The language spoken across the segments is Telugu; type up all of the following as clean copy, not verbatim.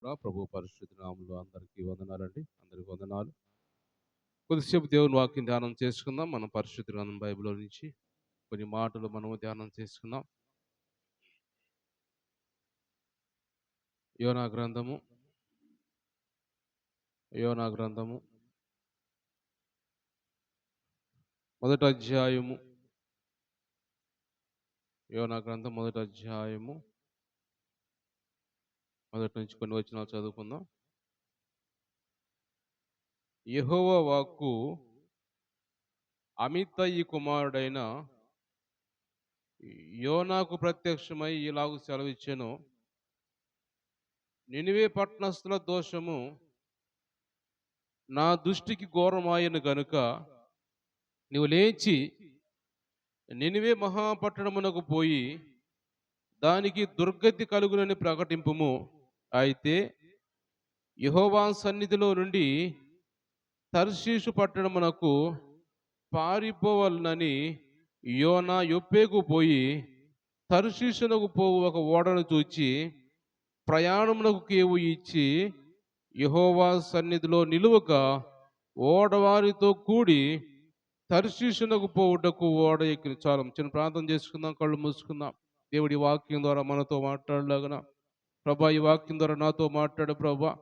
ప్రభు పరిశుద్ధ నామములో అందరికీ వందనాలండి. అందరికీ వందనాలు. కొద్దిసేపు దేవుని వాక్యం ధ్యానం చేసుకుందాం. మనం పరిశుద్ధ గ్రంథం బైబిల్లో నుంచి కొన్ని మాటలు మనము ధ్యానం చేసుకుందాం. యోనా గ్రంథము యోనా గ్రంథము మొదటి అధ్యాయము యోనా గ్రంథం మొదటి అధ్యాయము మొదటి నుంచి కొన్ని వచనాలు చదువుకుందాం. యెహోవా వాక్కు అమిత్తయి కుమారుడైన యోనాకు ప్రత్యక్షమై ఇలాగు సెలవిచ్చెను. నినివే పట్టణస్థుల దోషము నా దృష్టికి ఘోరమాయను గనుక నీవు లేచి నినివే మహాపట్టణమునకు పోయి దానికి దుర్గతి కలుగునని ప్రకటింపుము. అయితే యెహోవా సన్నిధిలో నుండి తర్షీషు పట్టణమునకు పారిపోవాలని యోనా యొప్పేకు పోయి తర్షీషునకు పోవు ఒక ఓడను చూచి ప్రయాణమునకు కేవు ఇచ్చి యెహోవా సన్నిధిలో నిలువక ఓడవారితో కూడి తర్షీషునకు పోవుటకు ఓడ ఎక్కిన. చాలు చిన్న ప్రార్థన చేసుకుందాం, కళ్ళు మూసుకుందాం. దేవుడి వాక్యం ద్వారా మనతో మాట్లాడలాగన ప్రభా, ఈ వాక్యం ద్వారా నాతో మాట్లాడు ప్రభా.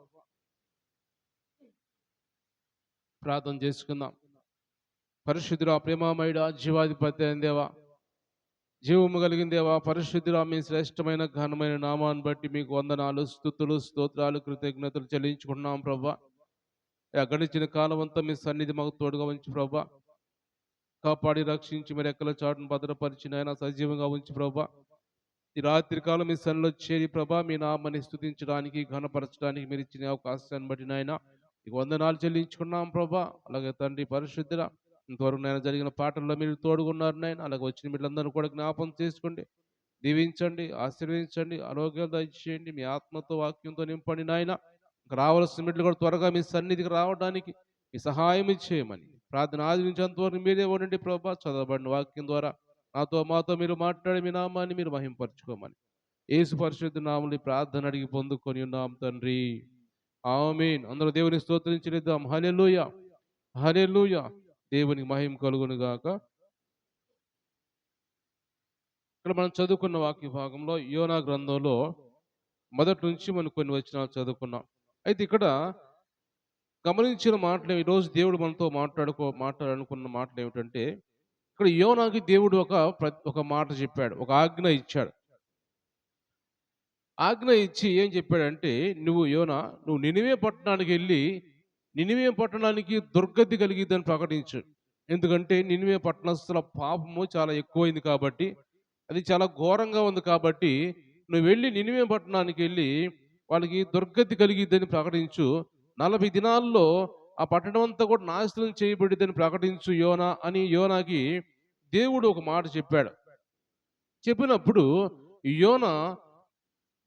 ప్రార్థన చేసుకుందాం. పరిశుద్ధుడా, ప్రేమామయుడా, జీవాధిపతి అయిన దేవా, జీవము కలిగిన దేవా, పరిశుద్ధుడా, మీ శ్రేష్టమైన ఘనమైన నామాన్ని బట్టి మీకు వందనాలు, స్తుతులు, స్తోత్రాలు, కృతజ్ఞతలు చెల్లించుకుంటున్నాం ప్రభా. గడిచిన కాలం అంతా మీ సన్నిధి మాకు తోడుగా ఉంచి ప్రభా, కాపాడి రక్షించి మీరు ఎక్కల చాటును భద్రపరిచిన ఆయన సజీవంగా ఉంచి ప్రభా, ఈ రాత్రి కాలం మీ సన్నిలో చేరి ప్రభా, మీ నామాన్ని స్తుతించడానికి ఘనపరచడానికి మీరు ఇచ్చిన అవకాశాన్ని బట్టి నాయన మీకు వందనాలు చెల్లించుకున్నాం ప్రభా. అలాగే తండ్రి పరిశుద్ధుడా, ఇంతవరకు నేను జరిగిన పాటల్లో మీరు తోడుగున్నారు నాయన. అలాగే వచ్చిన వీళ్ళందరూ కూడా జ్ఞాపం చేసుకోండి, దీవించండి, ఆశీర్వదించండి, ఆరోగ్యాలు దయచేయండి, మీ ఆత్మతో వాక్యంతో నింపండి నాయన. రావాల్సిన బిడ్డలు కూడా త్వరగా మీ సన్నిధికి రావడానికి మీ సహాయం ఇచ్చేయమని ప్రార్థన ఆచరించేంతవరకు మీరే ఉండండి ప్రభా. చదవబడిన వాక్యం ద్వారా నాతో మాతో మీరు మాట్లాడి మీ నామాన్ని మీరు మహింపరచుకోమని యేసు పరిశుద్ధ నామములో ఈ ప్రార్థన అడిగి పొందుకొని ఉన్నాం తండ్రి, ఆమేన్. అందరూ దేవుని స్తోత్రించుదాం. హల్లెలూయా, హల్లెలూయా. దేవునికి మహిమ కలుగును గాక. ఇక్కడ మనం చదువుకున్న వాక్య భాగంలో యోనా గ్రంథంలో మొదటి నుంచి మనం కొన్ని వచనాలు చదువుకున్నాం. అయితే ఇక్కడ గమనించిన మాటలు, ఈరోజు దేవుడు మనతో మాట్లాడాలనుకున్న మాటలు ఏమిటంటే, ఇక్కడ యోనాకి దేవుడు ఒక మాట చెప్పాడు, ఒక ఆజ్ఞ ఇచ్చాడు. ఆజ్ఞ ఇచ్చి ఏం చెప్పాడంటే, నువ్వు నినివే పట్టణానికి వెళ్ళి నినివే పట్టణానికి దుర్గతి కలిగిద్దని ప్రకటించు. ఎందుకంటే నినివే పట్టణస్థుల పాపము చాలా ఎక్కువైంది కాబట్టి, అది చాలా ఘోరంగా ఉంది కాబట్టి, నువ్వు వెళ్ళి నినివే పట్టణానికి వెళ్ళి వాళ్ళకి దుర్గతి కలిగిద్దని ప్రకటించు. 40 దినాల్లో ఆ పట్టణం అంతా కూడా నాశనం చేయబడిద్దని ప్రకటించు యోనా అని యోనాకి దేవుడు ఒక మాట చెప్పాడు. చెప్పినప్పుడు యోనా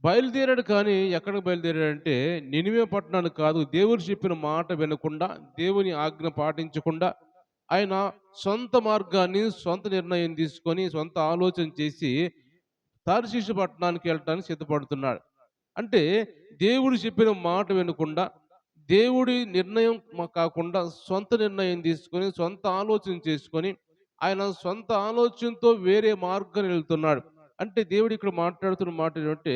బయలుదేరాడు. కానీ ఎక్కడికి బయలుదేరాడంటే నినివే పట్టణానికి కాదు. దేవుడు చెప్పిన మాట వినకుండా, దేవుని ఆజ్ఞ పాటించకుండా ఆయన సొంత మార్గాన్ని, సొంత నిర్ణయం తీసుకొని, సొంత ఆలోచన చేసి తార్షీషు పట్టణానికి వెళ్ళటానికి సిద్ధపడుతున్నాడు. అంటే దేవుడు చెప్పిన మాట వినకుండా, దేవుడి నిర్ణయం కాకుండా సొంత నిర్ణయం తీసుకొని, సొంత ఆలోచన చేసుకొని, ఆయన సొంత ఆలోచనతో వేరే మార్గాన్ని వెళ్తున్నాడు. అంటే దేవుడు ఇక్కడ మాట్లాడుతున్న మాట ఏంటంటే,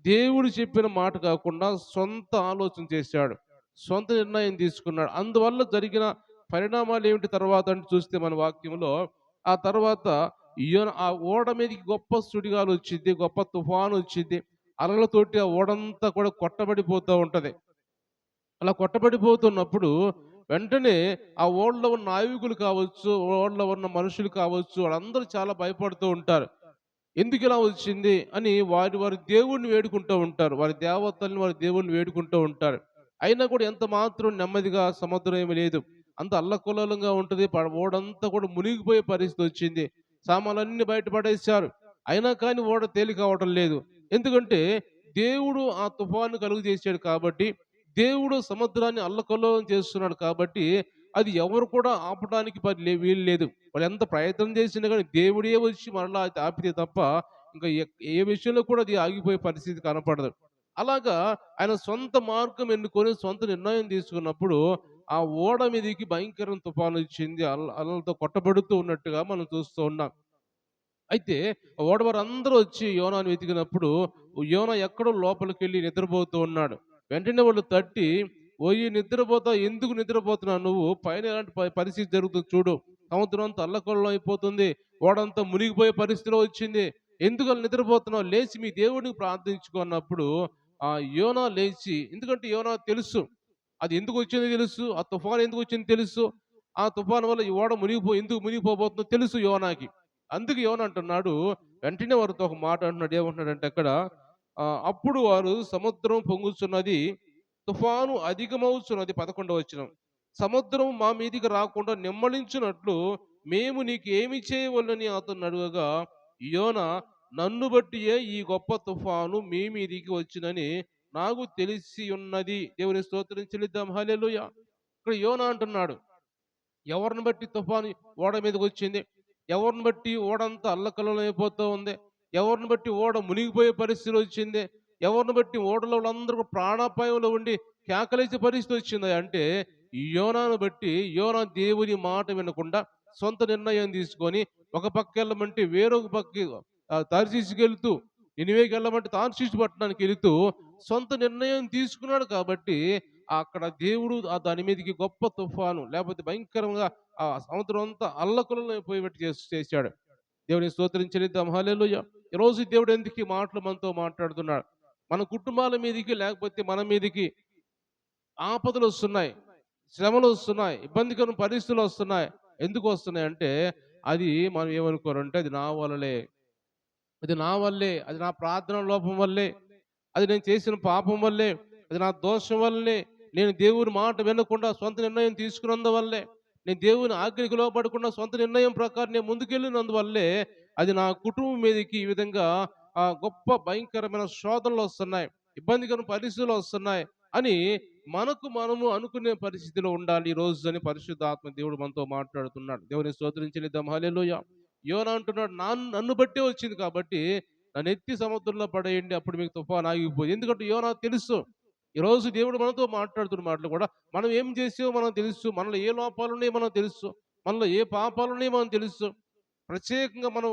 దేవుడు చెప్పిన మాట కాకుండా సొంత ఆలోచన చేశాడు, సొంత నిర్ణయం తీసుకున్నాడు. అందువల్ల జరిగిన పరిణామాలు ఏమిటి తర్వాత అంటే చూస్తే మన వాక్యంలో, ఆ తర్వాత ఆ ఓడ మీదకి గొప్ప సుడిగాలు వచ్చింది, గొప్ప తుఫాను వచ్చింది. అలలతోటి ఆ ఓడంతా కూడా కొట్టబడిపోతూ ఉంటది. అలా కొట్టబడిపోతున్నప్పుడు వెంటనే ఆ ఓడలో ఉన్న నావికులు కావచ్చు, ఓడలో ఉన్న మనుషులు కావచ్చు, వాళ్ళందరూ చాలా భయపడుతూ ఉంటారు. ఎందుకు ఇలా వచ్చింది అని వారి దేవుణ్ణి వేడుకుంటూ ఉంటారు, వారి దేవతల్ని, వారి దేవుణ్ణి వేడుకుంటూ ఉంటారు. అయినా కూడా ఎంత మాత్రం నెమ్మదిగా సముద్రం ఏమి లేదు, అంత అల్లకల్లోలంగా ఉంటుంది. ఓడంతా కూడా మునిగిపోయే పరిస్థితి వచ్చింది. సామాన్లన్నీ బయటపడేశారు. అయినా కానీ ఓడ తేలిక అవడం లేదు. ఎందుకంటే దేవుడు ఆ తుఫాను కలుగు చేశాడు కాబట్టి, దేవుడు సముద్రాన్ని అల్లకల్లోలం చేస్తున్నాడు కాబట్టి, అది ఎవరు కూడా ఆపడానికి వీలు లేదు. వాళ్ళు ఎంత ప్రయత్నం చేసినా కానీ దేవుడే వచ్చి మరలా అది ఆపితే తప్ప ఇంకా ఏ విషయంలో కూడా అది ఆగిపోయే పరిస్థితి కనపడదు. అలాగా ఆయన సొంత మార్గం ఎన్నుకొని సొంత నిర్ణయం తీసుకున్నప్పుడు ఆ ఓడ మీదకి భయంకరమైన తుఫాను వచ్చింది. అలలతో కొట్టబడుతూ ఉన్నట్టుగా మనం చూస్తూ ఉన్నాం. అయితే ఓడవారందరూ వచ్చి యోనాను వెతికినప్పుడు యోనా ఎక్కడో లోపలికెళ్ళి నిద్రపోతూ ఉన్నాడు. వెంటనే వాళ్ళు తట్టి, "ఓయి నిద్రపోతావు, ఎందుకు నిద్రపోతున్నావు నువ్వు? పైన ఎలాంటి పరిస్థితి జరుగుతుంది చూడు. సముద్రం అంతా అల్లకల్లోలం అయిపోతుంది. ఓడంతా మునిగిపోయే పరిస్థితిలో వచ్చింది. ఎందుకు అలా నిద్రపోతున్నావు? లేచి మీ దేవుడిని ప్రార్థించుకో" అన్నప్పుడు యోనా లేచి, ఎందుకంటే యోనా తెలుసు. అది ఎందుకు వచ్చిందో తెలుసు. ఆ తుఫాను ఎందుకు వచ్చిందో తెలుసు. ఆ తుఫాను వల్ల ఈ ఓడ ఎందుకు మునిగిపోబోతుందో తెలుసు యోనాకి. అందుకు యోన అంటున్నాడు, వెంటనే వారితో ఒక మాట అంటున్నాడు. ఏమంటున్నాడంటే అక్కడ, అప్పుడు వారు సముద్రం పొంగుచున్నది, తుఫాను అధికమవుచున్నది. 11వ వచనం. సముద్రం మా మీదికి రాకుండా నిమ్మళించునట్లు మేము నీకు ఏమి చేయవలెనని అతన్ని అడగగా, యోన, నన్ను బట్టియే ఈ గొప్ప తుఫాను మీ మీదికి వచ్చినని నాకు తెలిసి ఉన్నది. దేవుని స్తోత్రం చెల్లిద్దాం. హల్లెలూయా. ఇక్కడ యోన అంటున్నాడు, ఎవరిని బట్టి తుఫాను ఓడ మీదకొచ్చింది? ఎవరిని బట్టి ఓడంతా అల్లకల్లోలమైపోతూ ఉంది? ఎవరిని బట్టి ఓడ మునిగిపోయే పరిస్థితి వచ్చింది? ఎవరిని బట్టి ఓడలో వాళ్ళందరూ ప్రాణాపాయంలో ఉండి కేకలేసే పరిస్థితి వచ్చింది అంటే, యోనాను బట్టి యోనా దేవుని మాట వినకుండా సొంత నిర్ణయం తీసుకొని ఒక పక్క వెళ్ళమంటే వేరొక పక్కకి తర్షీషుకెళ్తూ, నినివేకి వెళ్ళమంటే తార్షీషు పట్టణానికి వెళుతూ సొంత నిర్ణయం తీసుకున్నాడు కాబట్టి అక్కడ దేవుడు దాని మీదకి గొప్ప తుఫాను లేకపోతే భయంకరంగా ఆ సముద్రం అంతా అల్లకల్లోలమైపోయేటట్టు చేశాడు. దేవుని స్తోత్రం చెల్లిద్దాం. హల్లెలూయా. ఈరోజు దేవుడు ఎందుకు ఈ మాటలు మనతో మాట్లాడుతున్నాడు? మన కుటుంబాల మీదకి లేకపోతే మన మీదకి ఆపదలు వస్తున్నాయి, శ్రమలు వస్తున్నాయి, ఇబ్బందికర పరిస్థితులు వస్తున్నాయి. ఎందుకు వస్తున్నాయంటే అది మనం ఏమనుకోరంటే అది నా వల్లలే, అది నా వల్లే, అది నా ప్రార్థన లోపం వల్లే, అది నేను చేసిన పాపం వల్లే, అది నా దోషం వల్లే, నేను దేవుని మాట వినకుండా సొంత నిర్ణయం తీసుకున్నందువల్లే, నేను దేవుని ఆజ్ఞకి లోబడకుండా సొంత నిర్ణయం ప్రకారం నేను ముందుకెళ్ళినందువల్లే అది నా కుటుంబం మీదకి ఈ విధంగా గొప్ప భయంకరమైన శోధనలు వస్తున్నాయి, ఇబ్బందికర పరిస్థితులు వస్తున్నాయి అని మనకు మనము అనుకునే పరిస్థితిలో ఉండాలి ఈ రోజు అని పరిశుద్ధాత్మ దేవుడు మనతో మాట్లాడుతున్నాడు. దేవుని స్తోత్రం చెల్లిద్దాం. హల్లెలూయా. యోనా అంటున్నాడు, నన్ను బట్టే వచ్చింది కాబట్టి నన్ను ఎత్తి సముద్రంలో పడేయండి, అప్పుడు మీకు తుఫాను ఆగిపోయింది. ఎందుకంటే యోనా తెలుసు. ఈరోజు దేవుడు మనతో మాట్లాడుతున్న మాటలు కూడా మనం ఏం చేసామో మనకు తెలుసు. మనలో ఏ లోపాలున్నాయో మనకు తెలుసు. మనలో ఏ పాపాలున్నాయో మనకు తెలుసు. ప్రత్యేకంగా మనం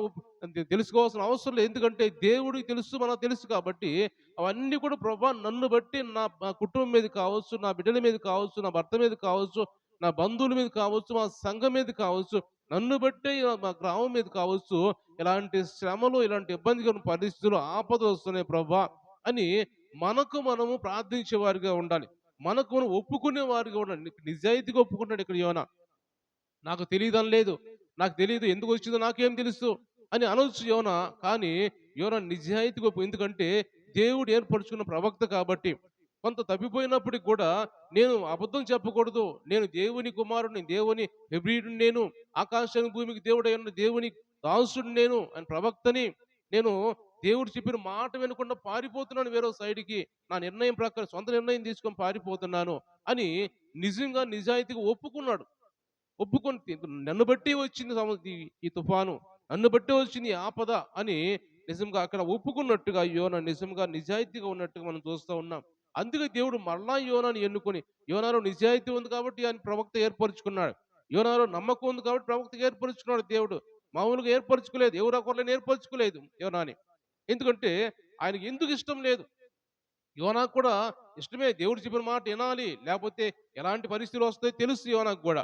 తెలుసుకోవాల్సిన అవసరం లేదు. ఎందుకంటే దేవుడికి తెలుసు, మనకు తెలుసు కాబట్టి అవన్నీ కూడా ప్రభా నన్ను బట్టి నా కుటుంబం మీద కావచ్చు, నా బిడ్డల మీద కావచ్చు, నా భర్త మీద కావచ్చు, నా బంధువుల మీద కావచ్చు, మా సంఘం మీద కావచ్చు, నన్ను బట్టే మా గ్రామం మీద కావచ్చు, ఇలాంటి శ్రమలు, ఇలాంటి ఇబ్బందికర పరిస్థితులు, ఆపదలు వస్తున్నాయి ప్రభా అని మనకు మనము ప్రార్థించే వారిగా ఉండాలి. మనకు మనం ఒప్పుకునే వారిగా ఉండాలి. నిజాయితీగా ఒప్పుకుంటాడు ఇక్కడ యోన. నాకు తెలియదని లేదు, నాకు తెలియదు, ఎందుకు వచ్చిందో నాకేం తెలుసు అని అనొచ్చు యోన. కానీ యోన నిజాయితీగా ఎందుకంటే దేవుడు ఏర్పరచుకున్న ప్రవక్త కాబట్టి. కొంత తప్పిపోయినప్పటికి కూడా నేను అబద్ధం చెప్పకూడదు, నేను దేవుని కుమారుడిని, దేవుని హెబ్రీయుడిని, నేను ఆకాశానికి భూమికి దేవుడైన దేవుని దాసుడిని, నేను ఆయన ప్రవక్తని, నేను దేవుడు చెప్పిన మాట వినకుండా పారిపోతున్నాను వేరే సైడ్కి, నా నిర్ణయం ప్రకారం సొంత నిర్ణయం తీసుకొని పారిపోతున్నాను అని నిజంగా నిజాయితీగా ఒప్పుకున్నాడు. ఒప్పుకొని నన్ను బట్టి వచ్చింది ఈ తుఫాను, నన్ను బట్టి వచ్చింది ఈ ఆపద అని నిజంగా అక్కడ ఒప్పుకున్నట్టుగా యోన నిజంగా నిజాయితీగా ఉన్నట్టుగా మనం చూస్తూ ఉన్నాం. అందుకే దేవుడు మరలా యోనాను ఎన్నుకొని, యోనాలో నిజాయితీ ఉంది కాబట్టి ఆయన ప్రవక్త ఏర్పరచుకున్నాడు. యోనాలో నమ్మకం ఉంది కాబట్టి ప్రవక్త ఏర్పరచుకున్నాడు దేవుడు. మామూలుగా ఏర్పరచుకోలేదు, ఎవరు ఒకరిని ఏర్పరచుకోలేదు యోనాని. ఎందుకంటే ఆయనకి ఎందుకు ఇష్టం లేదు. యోనాకు కూడా ఇష్టమే, దేవుడు చెప్పిన మాట వినాలి, లేకపోతే ఎలాంటి పరిస్థితులు వస్తాయో తెలుసు యోనాకు కూడా.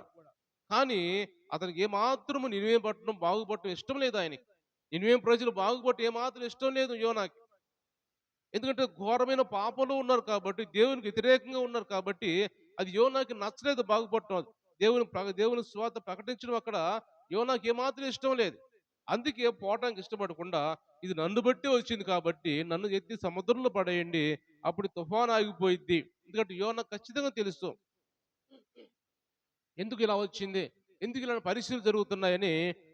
కానీ అతనికి ఏమాత్రము నినివే పట్టణం బాగుపడటం ఇష్టం లేదు ఆయనకి. నినివే ప్రజలు బాగుపడటం ఏమాత్రం ఇష్టం లేదు యోనాకి. ఎందుకంటే ఘోరమైన పాపంలో ఉన్నారు కాబట్టి, దేవునికి వ్యతిరేకంగా ఉన్నారు కాబట్టి అది యోనాకి నచ్చలేదు బాగుపడటం. దేవుని స్వాత ప్రకటించడం అక్కడ యోనాకి ఏమాత్రం ఇష్టం లేదు. అందుకే పోవటానికి ఇష్టపడకుండా ఇది నన్ను బట్టి వచ్చింది కాబట్టి నన్ను ఎత్తి సముద్రంలో పడేయండి, అప్పుడు తుఫాను ఆగిపోయిద్ది. ఎందుకంటే యోనా ఖచ్చితంగా తెలుసు ఎందుకు ఇలా వచ్చింది, ఎందుకు ఇలాంటి పరిస్థితులు జరుగుతున్నాయని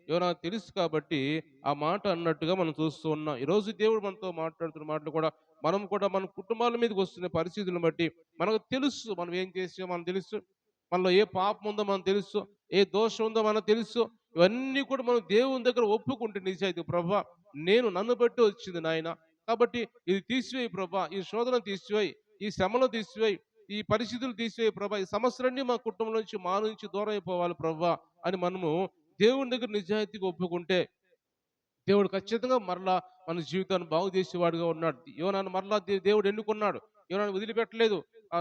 యోనా తెలుసు కాబట్టి ఆ మాట అన్నట్టుగా మనం చూస్తూ ఉన్నాం. ఈరోజు దేవుడు మనతో మాట్లాడుతున్న మాటలు కూడా మనం కూడా మన కుటుంబాల మీదకి వస్తున్న పరిస్థితులను బట్టి మనకు తెలుసు, మనం ఏం చేసామో మనకు తెలుసు, మనలో ఏ పాపం ఉందో మనకు తెలుసు, ఏ దోషం ఉందో మనకు తెలుసు. ఇవన్నీ కూడా మనం దేవుని దగ్గర ఒప్పుకుంటే నిజాయితీ, ప్రభా నన్ను బట్టి వచ్చింది నాయన, కాబట్టి ఇది తీసివేయి ప్రభా, ఈ శోధన తీసివేయి, ఈ శ్రమను తీసివేయి, ఈ పరిస్థితులు తీసివేయి ప్రభా, ఈ సమస్యలన్నీ మా కుటుంబం నుంచి మా నుంచి దూరం అయిపోవాలి ప్రభా అని మనము దేవుని దగ్గర నిజాయితీగా ఒప్పుకుంటే దేవుడు ఖచ్చితంగా మరలా మన జీవితాన్ని బాగు చేసేవాడుగా ఉన్నాడు. యోనాను మరలా దేవుడు ఎన్నుకున్నాడు. యోనాను వదిలిపెట్టలేదు.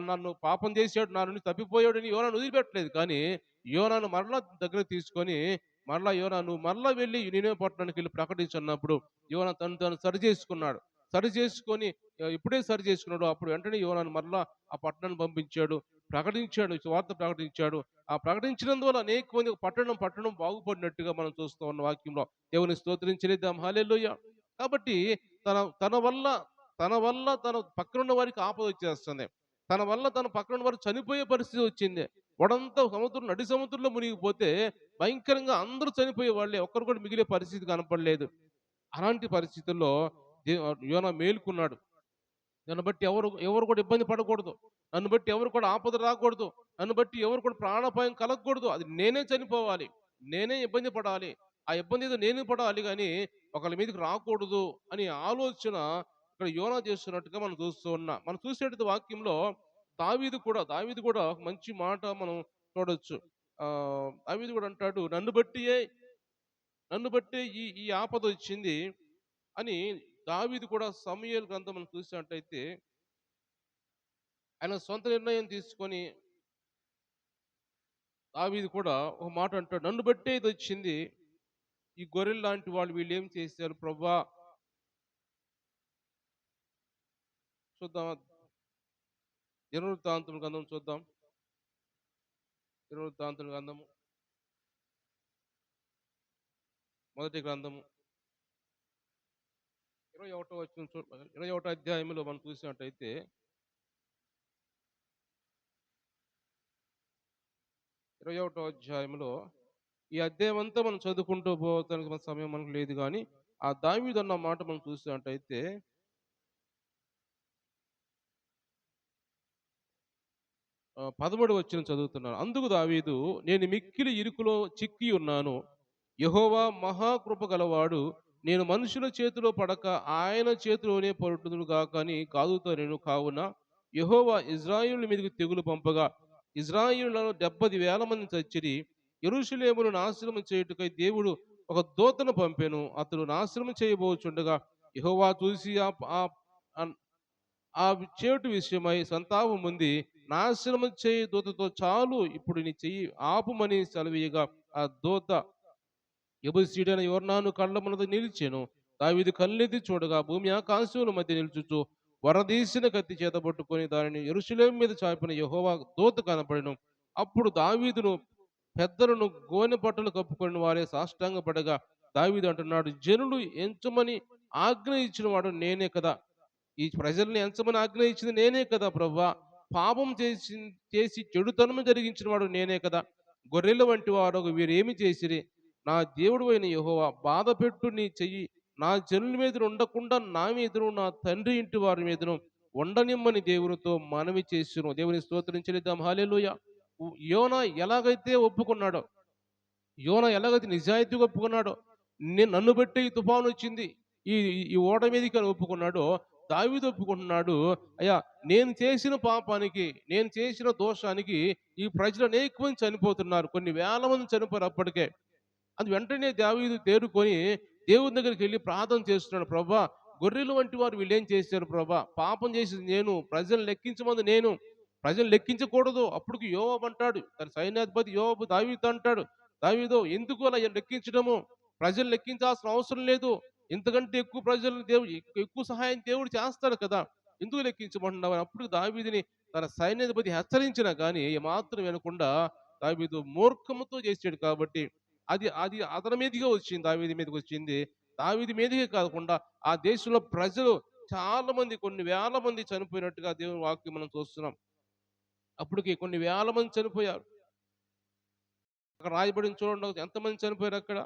నన్ను పాపం చేసాడు, నా నుండి తప్పిపోయాడని యోనాను వదిలిపెట్టలేదు. కానీ యోనాను మరలా దగ్గరకు తీసుకొని మరలా యోనా నువ్వు మరలా వెళ్ళి నినివే పట్టణానికి వెళ్ళి ప్రకటించన్నప్పుడు యోనా తను తాను సరి చేసుకున్నాడు. సరి చేసుకొని ఎప్పుడే సరి చేసుకున్నాడో అప్పుడు వెంటనే యోనాను మరలా ఆ పట్టణాన్ని పంపించాడు. ప్రకటించాడు, సువార్త ప్రకటించాడు. ఆ ప్రకటించినందువల్ల అనేక మంది పట్టణం బాగుపడినట్టుగా మనం చూస్తూ ఉన్న వాక్యంలో. దేవుని స్తోత్రం చెల్లిద్దాం. హల్లెలూయా. కాబట్టి తన తన వల్ల తన పక్కనున్న వారికి ఆపద వచ్చేస్తుంది. తన వల్ల తన పక్కనున్న వారు చనిపోయే పరిస్థితి వచ్చింది. వాడంతా నడి సముద్రంలో మునిగిపోతే భయంకరంగా అందరూ చనిపోయే వాళ్ళే. ఒక్కరు కూడా మిగిలే పరిస్థితి కనపడలేదు. అలాంటి పరిస్థితుల్లో యోనా మేలుకున్నాడు. నన్ను బట్టి ఎవరు ఎవరు కూడా ఇబ్బంది పడకూడదు. నన్ను బట్టి ఎవరు కూడా ఆపద రాకూడదు. నన్ను బట్టి ఎవరు కూడా ప్రాణాపాయం కలగకూడదు. అది నేనే చనిపోవాలి. నేనే ఇబ్బంది పడాలి. ఆ ఇబ్బంది ఏదో నేను పడాలి గానీ ఒకళ్ళ మీదకి రాకూడదు అనే ఆలోచన ఇక్కడ యోనా చేస్తున్నట్టుగా మనం చూస్తూ ఉన్నాం. మనం చూసేటటువంటి వాక్యంలో దావీదు కూడా ఒక మంచి మాట మనం చూడొచ్చు. దావీదు కూడా అంటాడు, నన్ను బట్టే ఈ ఈ ఆపదొచ్చింది అని. దావీదు కూడా సమూయేలు గ్రంథం మనం చూసినట్టయితే ఆయన సొంత నిర్ణయం తీసుకొని దావీదు కూడా ఒక మాట అంటాడు, నన్ను బట్టే ఇది వచ్చింది. ఈ గొర్రెలు లాంటి వాళ్ళు వీళ్ళు ఏం చేశారు ప్రభా. చూద్దాం, దినవృత్తాంతుల గ్రంథం చూద్దాం. దినవృత్తాంతుల గ్రంథము మొదటి గ్రంథము 21వ అధ్యాయంలో మనం చూసినట్టయితే 21వ అధ్యాయంలో ఈ అధ్యాయం అంతా మనం చదువుకుంటూ పోతానికి మన సమయం మనకు లేదు కానీ ఆ దావీదు అన్న మాట మనం చూసినట్టయితే 13వ వచనం చదువుతున్నాను. అందుకు దావీదు, నేను మిక్కిలి ఇరుకులో చిక్కి ఉన్నాను. యెహోవా మహాకృప గలవాడు. నేను మనుషుల చేతిలో పడక ఆయన చేతిలోనే పడుదును గాక అని కాదుతో కావున యెహోవా ఇజ్రాయేలు మీదకి తెగులు పంపగా ఇజ్రాయేలులో 70,000 మంది చచ్చిరి. యెరూషలేమును నాశనం చేయుటకై దేవుడు ఒక దూతను పంపెను. అతడు నాశనం చేయబోచుండగా యెహోవా చూసి ఆ చేటు విషయమై సంతాపం ఉంది. నాశనం చేయి దూతతో చాలు, ఇప్పుడు నీ చెయ్యి ఆపుమని సెలవీయగా ఆ దూత యెబూసీయుడైన యొర్దాను కళ్ళ ముందు నిలిచెను. దావీదు కళ్ళెత్తి చూడగా భూమి ఆకాశముల మధ్య నిలుచుచు వరదీసిన కత్తి చేత పట్టుకొని దానిని యెరూషలేము మీద చాపిన యెహోవా దూత కనపడెను. అప్పుడు దావీదును పెద్దలను గోనె పట్టలు కప్పుకొని వారే సాష్టాంగపడగా దావీదు అంటున్నాడు, జనులు ఎంచమని ఆజ్ఞ ఇచ్చిన వాడు నేనే కదా. ఈ ప్రజల్ని ఎంచమని ఆజ్ఞ ఇచ్చింది నేనే కదా ప్రభువా. పాపం చేసి చెడుతనము జరిగించిన వాడు నేనే కదా. గొర్రెల వంటి వారు వీరేమి చేసిరి. నా దేవుడు అయిన యెహోవా బాధపెట్టు నీ చెయ్యి నా జనుల మీద ఉండకుండా నా మీదను నా తండ్రి ఇంటి వారి మీదను ఉండనిమ్మని దేవునితో మనవి చేసిను. దేవుని స్తోత్రం చెల్లిద్దాం. హల్లెలూయా. యోనా ఎలాగైతే ఒప్పుకున్నాడో, యోనా ఎలాగైతే నిజాయితీగా ఒప్పుకున్నాడో, నన్ను బట్టి ఈ తుఫాను వచ్చింది, ఈ ఈ ఓడ మీదకి అని ఒప్పుకున్నాడో, దావీదు ఒప్పుకుంటున్నాడు, అయ్యా నేను చేసిన పాపానికి, నేను చేసిన దోషానికి ఈ ప్రజలు అనేక మంది చనిపోతున్నారు, కొన్ని వేల మంది చనిపోయారు అప్పటికే. అది వెంటనే దావీదు తేరుకొని దేవుని దగ్గరికి వెళ్ళి ప్రార్థన చేస్తున్నాడు, ప్రభా గొర్రెలు వంటి వారు వీళ్ళు ఏం చేశారు ప్రభా, పాపం చేసింది నేను, ప్రజలు లెక్కించమంది నేను, ప్రజలు లెక్కించకూడదు. అప్పుడు యోవాబు అంటాడు, తన సైన్యాధిపతి యోవాబు దావీదుతో అంటాడు, దావీదు ఎందుకు అలా లెక్కించడము, ప్రజలు లెక్కించాల్సిన అవసరం లేదు, ఇంతకంటే ఎక్కువ ప్రజలు దేవుడు ఎక్కువ సహాయం దేవుడు చేస్తాడు కదా, ఎందుకు లెక్కించమంటున్నావు అని. అప్పుడు దావీదుని తన సైన్యాధిపతి హెచ్చరించినా కానీ ఏమాత్రం వినకుండా దావీదు మూర్ఖముతో చేసాడు కాబట్టి అది అది అతని మీదకే వచ్చింది, దావీదు మీదకి వచ్చింది. దావీదు మీదకే కాకుండా ఆ దేశంలో ప్రజలు చాలా మంది, కొన్ని వేల మంది చనిపోయినట్టుగా దేవుని వాక్యం మనం చూస్తున్నాం. అప్పటికి కొన్ని వేల మంది చనిపోయారు. అక్కడ రాయబడిన చూడండి ఎంతమంది చనిపోయారు అక్కడ.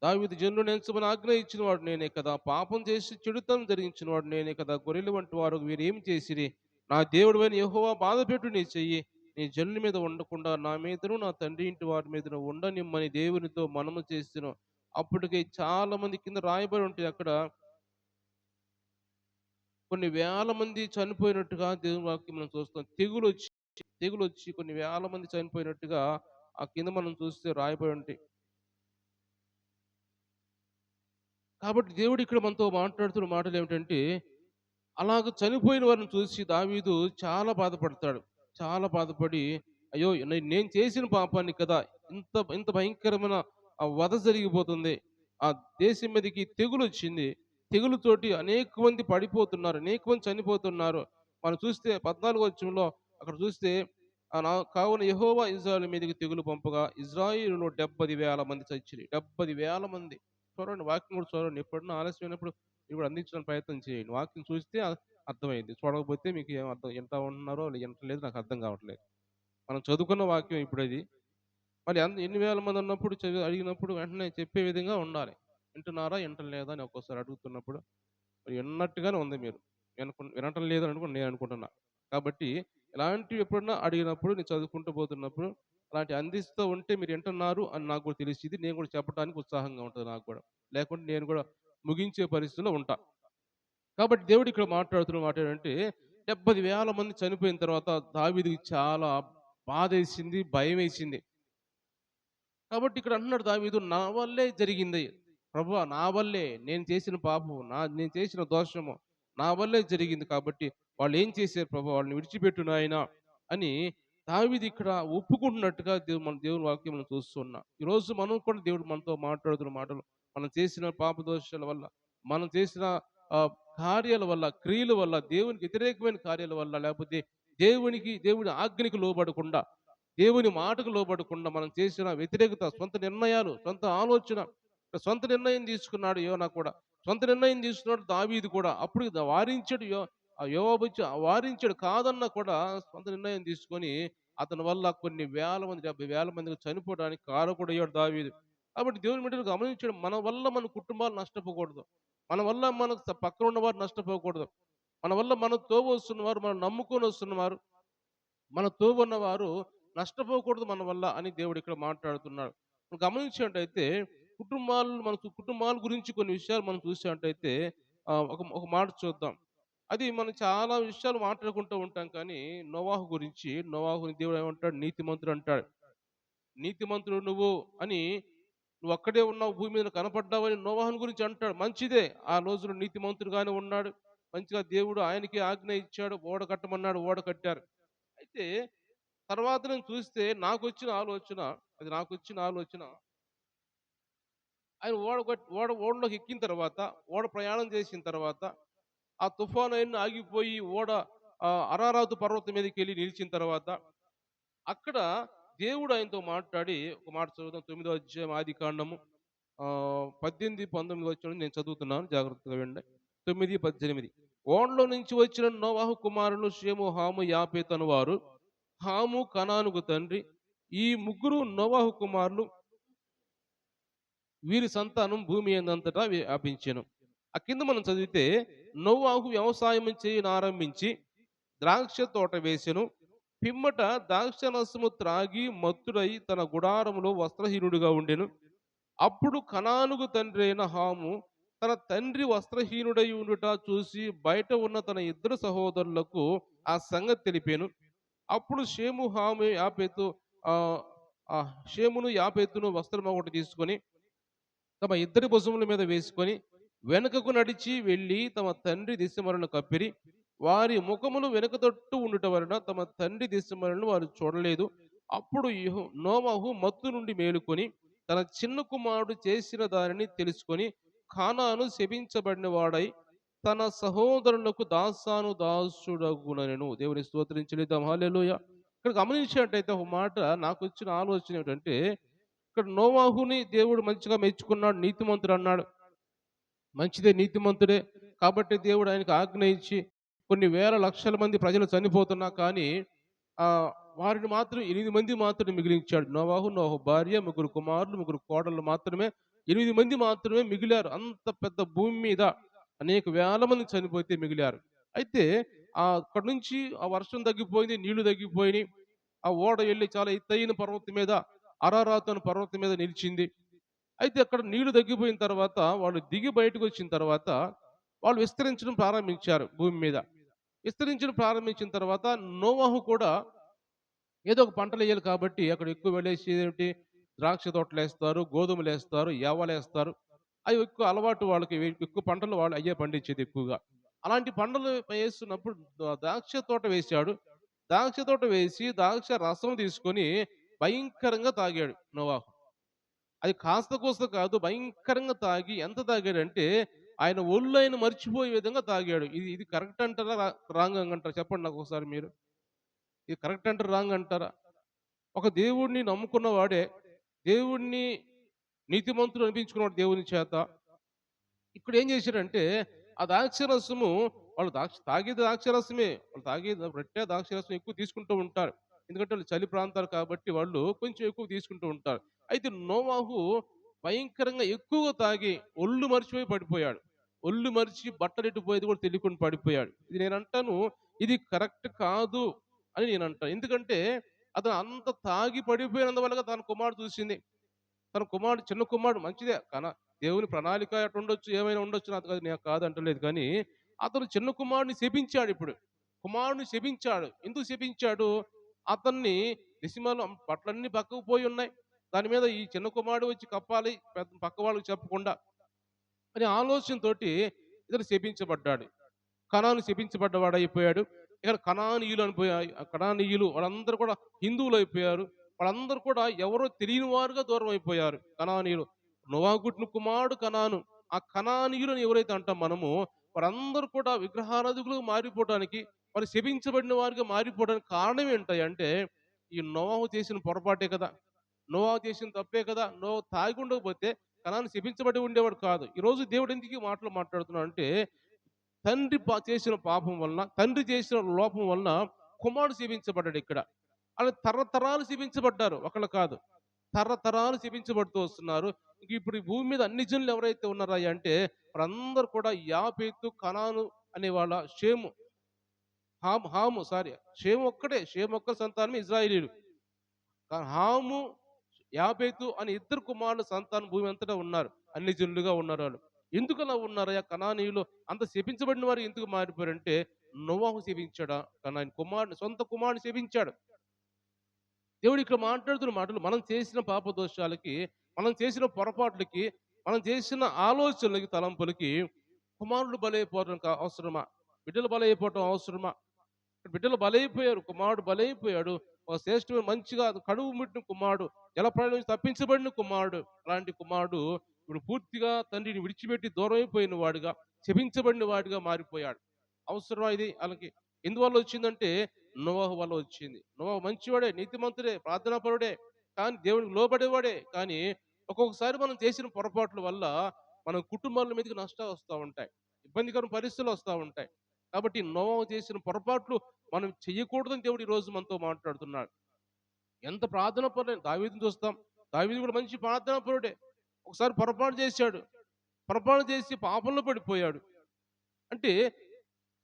దావీదు జనులను ఎంచమని ఆజ్ఞ ఇచ్చిన వాడు నేనే కదా, పాపం చేసి చెడుతనం జరిగించిన వాడు నేనే కదా, గొర్రెలు వంటి వారు వీరేం చేసిరి, నా దేవుడు అయిన యెహోవా బాధపెట్టు నీ చెయ్యి నీ జనుల మీద ఉండకుండా నా మీదను నా తండ్రి ఇంటి వారి మీదను ఉండనిమ్మని దేవునితో మనము చేస్తున్నాం. అప్పటికి చాలా మంది కింద రాయబడి ఉంటాయి అక్కడ కొన్ని వేల మంది చనిపోయినట్టుగా దేవుని వాక్యం మనం చూస్తాం. తెగులొచ్చి కొన్ని వేల మంది చనిపోయినట్టుగా ఆ కింద మనం చూస్తే రాయబడి ఉంటాయి. కాబట్టి దేవుడు ఇక్కడ మనతో మాట్లాడుతున్న మాటలేమిటంటే, అలాగ చనిపోయిన వారిని చూసి దావీదు చాలా బాధపడతాడు. చాలా బాధపడి, అయ్యో! నేను చేసిన పాపానికి కదా! ఇంత ఇంత భయంకరమైన వధ జరిగిపోతుంది. ఆ దేశం మీదకి తెగులొచ్చింది. తెగులుతోటి అనేక మంది పడిపోతున్నారు. అనేక మంది చనిపోతున్నారు. మనం చూస్తే 14వ వచనంలో అక్కడ చూస్తే కావున యెహోవా ఇశ్రాయేలు మీదకి తెగులు పంపగా ఇశ్రాయేలులో 70,000 మంది చచ్చిరి. 70,000 మంది. చూడండి వాక్యం కూడా చూడండి. ఎప్పుడన్నా ఆలస్యమైనప్పుడు మీరు కూడా అందించడానికి ప్రయత్నం చేయండి. వాక్యం చూస్తే అర్థమైంది. చూడకపోతే మీకు ఏం అర్థం వింటా ఉంటున్నారో వింటలేదో నాకు అర్థం కావట్లేదు. మనం చదువుకున్న వాక్యం ఇప్పుడది. మరి ఎన్ని వేల మంది ఉన్నప్పుడు అడిగినప్పుడు వెంటనే చెప్పే విధంగా ఉండాలి. వింటున్నారా? వింటలేదా? అని ఒక్కోసారి అడుగుతున్నప్పుడు మరి విన్నట్టుగానే ఉంది మీరు. వినటం లేదని నేను అనుకుంటున్నా. కాబట్టి ఇలాంటివి ఎప్పుడన్నా అడిగినప్పుడు నేను చదువుకుంటూ పోతున్నప్పుడు అలాంటివి అందిస్తూ ఉంటే మీరు వింటున్నారు అని నాకు కూడా తెలిసిద్ది. నేను కూడా చెప్పడానికి ఉత్సాహంగా ఉంటది నాకు కూడా. లేకుంటే నేను కూడా ముగించే పరిస్థితిలో ఉంటా. కాబట్టి దేవుడు ఇక్కడ మాట్లాడుతున్న మాట ఏంటంటే 70,000 మంది చనిపోయిన తర్వాత దావీదుకి చాలా బాధేసింది, భయమేసింది. కాబట్టి ఇక్కడ అంటున్నాడు దావీదు నా వల్లే జరిగింది. ప్రభువా నా వల్లే నేను చేసిన పాపం, నేను చేసిన దోషము నా వల్లే జరిగింది కాబట్టి వాళ్ళు ఏం చేశారు ప్రభువా వాళ్ళని విడిచిపెట్టు నాయనా అని దావీదు ఇక్కడ ఒప్పుకుంటున్నట్టుగా మన దేవుని వాక్యం మనం చూస్తున్నాం. ఈరోజు మనం కూడా దేవుడు మనతో మాట్లాడుతున్న మాటలు మనం చేసిన పాప దోషాల వల్ల మనం చేసిన ఆ, కార్యాల వల్ల క్రియల వల్ల దేవునికి వ్యతిరేకమైన కార్యాల వల్ల లేకపోతే దేవుని ఆజ్ఞకి లోబడకుండా దేవుని మాటకు లోబడకుండా మనం చేసిన వ్యతిరేకత సొంత నిర్ణయాలు సొంత ఆలోచన సొంత నిర్ణయం తీసుకున్నాడు యోనా కూడా సొంత నిర్ణయం తీసుకున్నాడు దావీదు కూడా అప్పుడు వారించాడు యోవాబు వచ్చి వారించాడు కాదన్నా కూడా సొంత నిర్ణయం తీసుకొని అతని వల్ల కొన్ని వేల మంది 70,000 మందికి చనిపోవడానికి కారకుడయ్యాడు దావీదు. కాబట్టి దేవుని బిడ్డలు గమనించాడు మన వల్ల మన కుటుంబాలు నష్టపోకూడదు. మన వల్ల మన పక్కన ఉన్నవారు నష్టపోకూడదు. మన వల్ల మనతో వస్తున్నవారు మనం నమ్ముకొని వస్తున్నవారు మనతో ఉన్నవారు నష్టపోకూడదు మన వల్ల అని దేవుడు ఇక్కడ మాట్లాడుతున్నాడు. మనం గమనించినట్టయితే మన కుటుంబాల గురించి కొన్ని విషయాలు మనం చూసినట్టయితే ఒక మాట చూద్దాం. అది మనం చాలా విషయాలు మాట్లాడుకుంటూ ఉంటాం కానీ నోవాహుని దేవుడు ఏమంటాడు నీతిమంతుడు అంటాడు. నీతిమంతుడు నువ్వు అని నువ్వు అక్కడే ఉన్నావు భూమి మీద కనపడ్డావని నోవాహుని గురించి అంటాడు. మంచిదే ఆ రోజులో నీతిమంతుడుగానే ఉన్నాడు. మంచిగా దేవుడు ఆయనకి ఆజ్ఞ ఇచ్చాడు. ఓడ కట్టమన్నాడు. ఓడ కట్టారు. అయితే తర్వాత నేను చూస్తే నాకొచ్చిన ఆలోచన ఆయన ఓడలోకి ఎక్కిన తర్వాత ఓడ ప్రయాణం చేసిన తర్వాత ఆ తుఫాను అయిన ఆగిపోయి అరారాతు పర్వతం మీదకి వెళ్ళి నిలిచిన తర్వాత అక్కడ దేవుడు ఆయనతో మాట్లాడి ఒక మాట చదువుతాం 9వ అధ్యాయం ఆది కాండము 18, 19 వచ్చిన నేను చదువుతున్నాను జాగ్రత్తగా వినండి. 9, 18 ఓడలో నుంచి వచ్చిన నోవాహు కుమారులు షేము హాము యాపేతు అనువారు హాము కనానుకు తండ్రి ఈ ముగ్గురు నోవాహు కుమారులు వీరి సంతానం భూమి అంతటా వ్యాపించెను. ఆ కింద మనం చదివితే నోవాహు వ్యవసాయం చేయనారంభించి ద్రాక్ష తోట వేసెను. పిమ్మట ద్రాక్షరసము త్రాగి మత్తుడై తన గుడారములో వస్త్రహీనుడిగా ఉండెను. అప్పుడు కనానుకు తండ్రి అయిన హాము తన తండ్రి వస్త్రహీనుడై ఉండుట చూసి బయట ఉన్న తన ఇద్దరు సహోదరులకు ఆ సంగతి తెలిపాను. అప్పుడు ఆ ఆ షేమును యాపేతును వస్త్రం ఒకటి తీసుకొని తమ ఇద్దరి భుజముల మీద వేసుకొని వెనుకకు నడిచి వెళ్ళి తమ తండ్రి దిశమలను కప్పిరి. వారి ముఖములు వెనుక తట్టు ఉండుట వలన తమ తండ్రి దిశమలను వారు చూడలేదు. అప్పుడు నోవాహు మత్తు నుండి మేలుకొని తన చిన్న కుమారుడు చేసిన దానిని తెలుసుకొని కానాను శపించబడిన వాడై తన సహోదరులకు దాసుడగునెను. దేవుని స్తోత్రించలేదాం. హల్లెలూయా. ఇక్కడ గమనించినట్టయితే ఒక మాట నాకు వచ్చిన ఆలోచన ఏమిటంటే ఇక్కడ నోవాహుని దేవుడు మంచిగా మెచ్చుకున్నాడు, నీతిమంతుడు అన్నాడు. మంచిదే, నీతిమంతుడే కాబట్టి దేవుడు ఆయనకు ఆజ్ఞ ఇచ్చి కొన్ని వేల లక్షల మంది ప్రజలు చనిపోతున్నా కానీ ఆ వారిని మాత్రం 8 మంది మాత్రమే మిగిలించాడు. నోవాహు భార్య, ముగ్గురు కుమారులు, ముగ్గురు కోడళ్ళు మాత్రమే 8 మంది మాత్రమే మిగిలారు. అంత పెద్ద భూమి మీద అనేక వేల మంది చనిపోతే మిగిలారు. అయితే అక్కడ నుంచి ఆ వర్షం తగ్గిపోయింది, నీళ్లు తగ్గిపోయినాయి. ఆ ఓడ వెళ్ళి చాలా ఎత్తైన పర్వతం మీద, అరారాతు అనే పర్వతం మీద నిలిచింది. అయితే అక్కడ నీళ్లు తగ్గిపోయిన తర్వాత వాళ్ళు దిగి బయటకొచ్చిన తర్వాత వాళ్ళు విస్తరించడం ప్రారంభించారు భూమి మీద. విస్తరించడం ప్రారంభించిన తర్వాత నోవహు కూడా ఏదో ఒక పంటలెయ్యాలి కాబట్టి అక్కడ ఎక్కువ వెళ్ళేసేదేంటి, ద్రాక్ష తోటలేస్తారు, గోధుమలేస్తారు, యావలేస్తారు. అవి ఎక్కువ అలవాటు వాళ్ళకి. ఎక్కువ పంటలు వాళ్ళు అయ్యే పండించేది ఎక్కువగా. అలాంటి పంటలు ఏస్తున్నప్పుడు ద్రాక్ష తోట వేశాడు. ద్రాక్ష తోట వేసి ద్రాక్ష రసం తీసుకొని భయంకరంగా తాగాడు నోవాహు. అది కాస్త కూస్త కాదు, భయంకరంగా తాగి ఎంత తాగాడంటే ఆయన ఒళ్ళు ఆయన మర్చిపోయే విధంగా తాగాడు. ఇది ఇది కరెక్ట్ అంటారా? రాంగ్ అంటారా? చెప్పండి నాకొకసారి మీరు. ఇది కరెక్ట్ అంటారా? రాంగ్ అంటారా? ఒక దేవుడిని నమ్ముకున్న వాడే, దేవుడిని నీతిమంతుడు అనిపించుకున్నవాడు దేవుని చేత. ఇక్కడ ఏం చేశాడంటే, ఆ ద్రాక్షరసము వాళ్ళు తాగేది ద్రాక్షరసమే. వాళ్ళు తాగేది రొట్టె, ద్రాక్షరసం ఎక్కువ తీసుకుంటూ ఉంటారు. ఎందుకంటే వాళ్ళు చలి ప్రాంతాలు కాబట్టి వాళ్ళు కొంచెం ఎక్కువ తీసుకుంటూ ఉంటారు. అయితే నోవాహు భయంకరంగా ఎక్కువగా తాగి ఒళ్ళు మరిచిపోయి పడిపోయాడు. ఒళ్ళు మరిచి బట్టలెట్టుపోయేది కూడా తెలియకుండా పడిపోయాడు. ఇది నేనంటాను, ఇది కరెక్ట్ కాదు అని నేనంటాను. ఎందుకంటే అతను అంత తాగి పడిపోయినందువల్లగా తన కుమారుడు చూసింది. తన కుమారుడు, చిన్న కుమారుడు మంచిదే. దేవుని ప్రణాళిక ఎటుండొచ్చు, ఏమైనా ఉండొచ్చు. నేను కాదంటలేదు కానీ, అతను చిన్న కుమారుడిని శపించాడిప్పుడు. కుమారుడిని శపించాడు. ఎందుకు శపించాడు? అతన్ని నిసిమలో బట్టలన్నీ పక్కకు పోయి ఉన్నాయి. దాని మీద ఈ చిన్న కుమారుడు వచ్చి కప్పాలి పక్క వాళ్ళకి చెప్పకుండా అనే ఆలోచనతోటి ఇతను శపించబడ్డాడు. కనాను శపించబడ్డవాడైపోయాడు. ఇక్కడ కనానీయులు అనిపోయారు. కనానీయులు వాళ్ళందరూ కూడా హిందువులైపోయారు. వాళ్ళందరూ కూడా ఎవరో తెలియని వారుగా దూరం అయిపోయారు కనానీయులు. నోవాహు కుమారుడు కనాను. ఆ కనానీయులను ఎవరైతే అంటాం మనము, వారందరూ కూడా విగ్రహారాధకులుగా మారిపోవడానికి, వారు శపించబడిన వారిగా మారిపోవడానికి కారణం ఏంటంటే ఈ నోవాహు చేసిన పొరపాటే కదా! నోవాహు చేసిన తప్పే కదా! తాగి ఉండకపోతే కనాను శపించబడి ఉండేవాడు కాదు. ఈరోజు దేవుడు ఎందుకు ఈ మాటలు మాట్లాడుతున్నాడు అంటే, తండ్రి చేసిన పాపం వలన, తండ్రి చేసిన లోపం వలన కుమారుడు శపించబడ్డాడు ఇక్కడ. అలా తరతరాలు శపించబడ్డారు. ఒకళ్ళు కాదు. తరతరాలు శపించబడుతూ వస్తున్నారు. ఇంక ఇప్పుడు ఈ భూమి మీద అన్ని జనులు ఎవరైతే ఉన్నారయ్యా అంటే వారందరూ కూడా యాపేతు, కనాను అనేవాళ్ళ, షేము, షేము ఒక్కడే. షేము ఒక్క సంతానమే ఇజ్రాయేలీయులు. హాము, యాపేతు అని ఇద్దరు కుమారుల సంతానం భూమి అంతటా ఉన్నారు. అన్ని జనులుగా ఉన్నారు వాళ్ళు. ఎందుకలా ఉన్నారయ్యా కనానీయులు? అంత శపించబడిన వారు ఎందుకు మారిపోయారంటే నోవాహు శపించాడా? కానీ ఆయన కుమారుని, సొంత కుమారుని శపించాడు. దేవుడు ఇక్కడ మాట్లాడుతున్న మాటలు మనం చేసిన పాప దోషాలకి, మనం చేసిన పొరపాట్లకి, మనం చేసిన ఆలోచనలకి, తలంపులకి కుమారుడు బలైపోవడం అవసరమా? బిడ్డలు బలైపోవటం అవసరమా? బిడ్డలు బలైపోయారు. కుమారుడు బలైపోయాడు. ఒక శ్రేష్ఠమైన మంచిగా కడుపు ముట్టిన కుమారుడు, జలప్రళయం నుంచి తప్పించబడిన కుమారుడు, అలాంటి కుమారుడు ఇప్పుడు పూర్తిగా తండ్రిని విడిచిపెట్టి దూరం అయిపోయిన వాడుగా, శపించబడిన వాడిగా మారిపోయాడు. అవసరమా ఇది వాళ్ళకి? ఎందువల్ల వచ్చిందంటే నోవాహు వల్ల వచ్చింది. నోవాహు మంచివాడే, నీతిమంతుడే, ప్రార్థనాపరుడే, కానీ దేవునికి లోబడేవాడే. కానీ ఒక్కొక్కసారి మనం చేసిన పొరపాట్ల వల్ల మన కుటుంబాల మీదకి నష్టాలు వస్తూ ఉంటాయి. ఇబ్బందికర పరిస్థితులు వస్తూ ఉంటాయి. కాబట్టి నోవాహు చేసిన పొరపాట్లు మనం చెయ్యకూడదని దేవుడు ఈరోజు మనతో మాట్లాడుతున్నాడు. ఎంత ప్రార్థన పరుడైన దావీదుని చూస్తాం. దావీదు కూడా మంచి ప్రార్థనా పరుడే. ఒకసారి పొరపాటు చేశాడు. పొరపాటు చేసి పాపంలో పడిపోయాడు. అంటే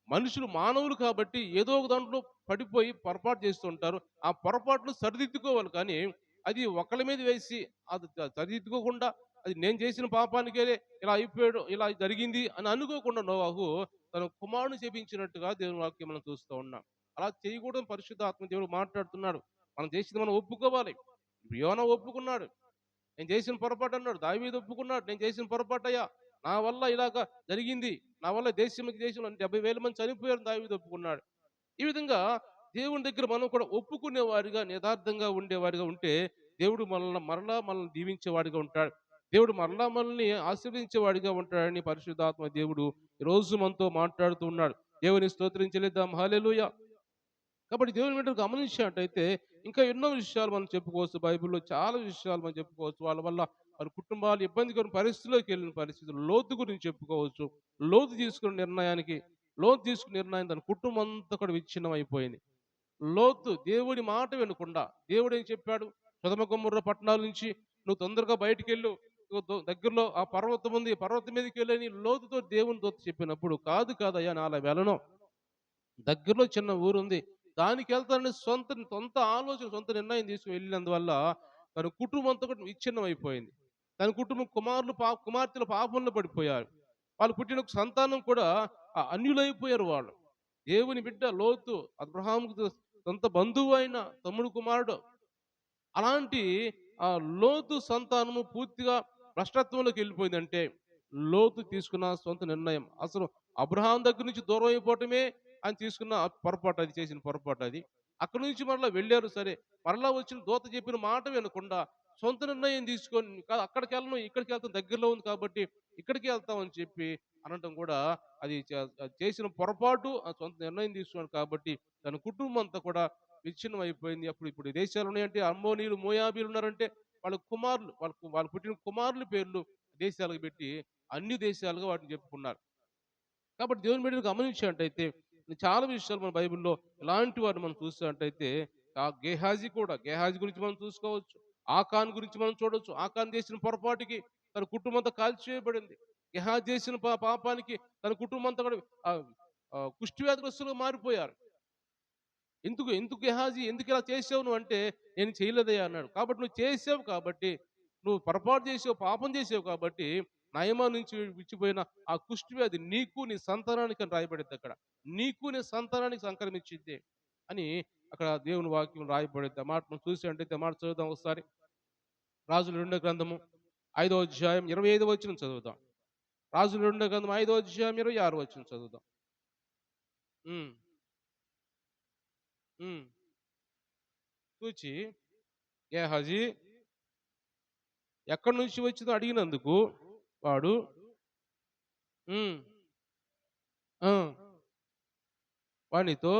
మనుషులు మానవులు కాబట్టి ఏదో ఒక దాంట్లో పడిపోయి పొరపాటు చేస్తూ ఉంటారు. ఆ పొరపాట్లు సరిదిద్దుకోవాలి కానీ అది ఒకళ్ళ మీద వేసి అది సరిదిద్దుకోకుండా, అది నేను చేసిన పాపానికే ఇలా అయిపోయాడు, ఇలా జరిగింది అని అనుకోకుండా నోవాహు తన కుమారుని శపించినట్టుగా దేవుని వాక్యం మనం చూస్తూ ఉన్నాం. అలా చేయకూడదు. పరిశుద్ధాత్మ దేవుడు మాట్లాడుతున్నాడు. మనం చేసింది మనం ఒప్పుకోవాలి. యోనా ఒప్పుకున్నాడు. నేను చేసిన పొరపాటు అన్నాడు. దావీదు ఒప్పుకున్నాడు. నేను చేసిన పొరపాటయ్యా, నా వల్ల ఇలాగ జరిగింది, నా వల్ల దేశంలో 70,000 మంది చనిపోయారు దావీదు ఒప్పుకున్నాడు. ఈ విధంగా దేవుని దగ్గర మనం కూడా ఒప్పుకునేవారిగా, యథార్థంగా ఉండేవారిగా ఉంటే దేవుడు మనల్ని దీవించేవాడిగా ఉంటాడు. దేవుడు మనల్ని ఆశీర్వదించేవాడిగా ఉంటాడని పరిశుద్ధాత్మ దేవుడు ఈరోజు మనతో మాట్లాడుతూ ఉన్నాడు. దేవుని స్తోత్రం చెల్లిద్దాం. హల్లెలూయా. కాబట్టి దేవుని బిడ్డలు గమనించినట్టయితే ఇంకా ఎన్నో విషయాలు మనం చెప్పుకోవచ్చు. బైబిల్‌లో చాలా విషయాలు మనం చెప్పుకోవచ్చు. వాళ్ళ వల్ల వాళ్ళ కుటుంబాలు ఇబ్బందికర పరిస్థితిలోకి వెళ్ళిన పరిస్థితులు. లోతు గురించి చెప్పుకోవచ్చు. లోతు తీసుకున్న నిర్ణయం తన కుటుంబం అంతా కూడా విచ్ఛిన్నం అయిపోయింది. లోతు దేవుడి మాట వినకుండా, దేవుడు ఏం చెప్పాడు? సొదొమ గొమొర్రా పట్టణాల నుంచి నువ్వు తొందరగా బయటికెళ్ళు, దగ్గరలో ఆ పర్వతం ఉంది, పర్వతం మీదకి వెళ్ళని లోతుతో దేవుని దూత చెప్పినప్పుడు, కాదయ్యా నేను అలా వెళ్ళను. దగ్గరలో చిన్న ఊరుంది, దానికి వెళ్తానని సొంత సొంత ఆలోచన, సొంత నిర్ణయం తీసుకొని వెళ్ళినందువల్ల తన కుటుంబం అంతా కూడా విచ్ఛిన్నమైపోయింది. తన కుటుంబం కుమార్తెలు పాపంలో పడిపోయారు. వాళ్ళు పుట్టిన సంతానం కూడా అన్యులైపోయారు వాళ్ళు. దేవుని బిడ్డ లోతు అబ్రహాముకు సొంత బంధువు అయిన తమ్ముడు కుమారుడు. అలాంటి లోతు సంతానము పూర్తిగా భ్రష్టత్వంలోకి వెళ్ళిపోయిందంటే లోతు తీసుకున్న సొంత నిర్ణయం. అసలు అబ్రహాం దగ్గర నుంచి దూరం అయిపోవటమే ఆయన తీసుకున్న పొరపాటు, అది చేసిన పొరపాటు అది. అక్కడి నుంచి మరలా వెళ్ళారు సరే. మరలా వచ్చిన దూత చెప్పిన మాట వినకుండా సొంత నిర్ణయం తీసుకొని కాదు అక్కడికి వెళ్ళను, ఇక్కడికి వెళ్తాం, దగ్గరలో ఉంది కాబట్టి ఇక్కడికి వెళ్తాం అని చెప్పి అనటం కూడా అది చేసిన పొరపాటు. ఆ సొంత నిర్ణయం తీసుకున్నాడు కాబట్టి తన కుటుంబం అంతా కూడా విచ్ఛిన్నం అయిపోయింది. ఇప్పుడు దేశాలు ఉన్నాయంటే అమ్మోనీయులు, మోయాబీలు ఉన్నారంటే వాళ్ళ కుమారులు, వాళ్ళు పుట్టిన కుమారుల పేర్లు దేశాలకు పెట్టి అన్ని దేశాలుగా వాటిని చెప్పుకున్నారు. కాబట్టి దేవుని బిడ్డలు గమనించినట్టయితే చాలా విషయాలు మన బైబిల్‌లో ఇలాంటి వారిని మనం చూసినట్టయితే గేహాజీ గురించి మనం చూసుకోవచ్చు. ఆకాన్ గురించి మనం చూడొచ్చు. ఆకాన్ చేసిన పొరపాటుకి తన కుటుంబం అంతా కాల్చివేయబడింది. గేహాజీ చేసిన పాపానికి తన కుటుంబం అంతా కూడా ఆహ్, ఆహ్, కుష్టి వ్యాధిగ్రస్తులుగా మారిపోయారు. ఎందుకు ఎందుకు గేహాజీ ఎందుకు ఇలా చేసావు నువ్వు అంటే, నేను చేయలేదయ్యా అన్నాడు. కాబట్టి నువ్వు చేసావు కాబట్టి, నువ్వు పొరపాటు చేసావు, పాపం చేసావు కాబట్టి నయమా నుంచి విడిచిపోయిన ఆ కుష్టి వ్యాధి నీకు నీ సంతానానికి అని రాయబడింది అక్కడ. నీకు నీ సంతానానికి సంక్రమించింది అని అక్కడ దేవుని వాక్యం రాయబడింది. ఆ మాట మనం చూసినట్టయితే ఆ మాట చదువుదాం ఒకసారి. రాజుల రెండో గ్రంథము 5వ అధ్యాయం 25వ వచనం చదువుదాం. రాజుల రెండో గ్రంథం 5వ అధ్యాయం 26వ వచనం చదువుదాం. హ్మ్. హ్మ్. చూచి గేహాజీ ఎక్కడి నుంచి వచ్చిందో అడిగినందుకు వాడు హ్మ్. ఆ! వానితో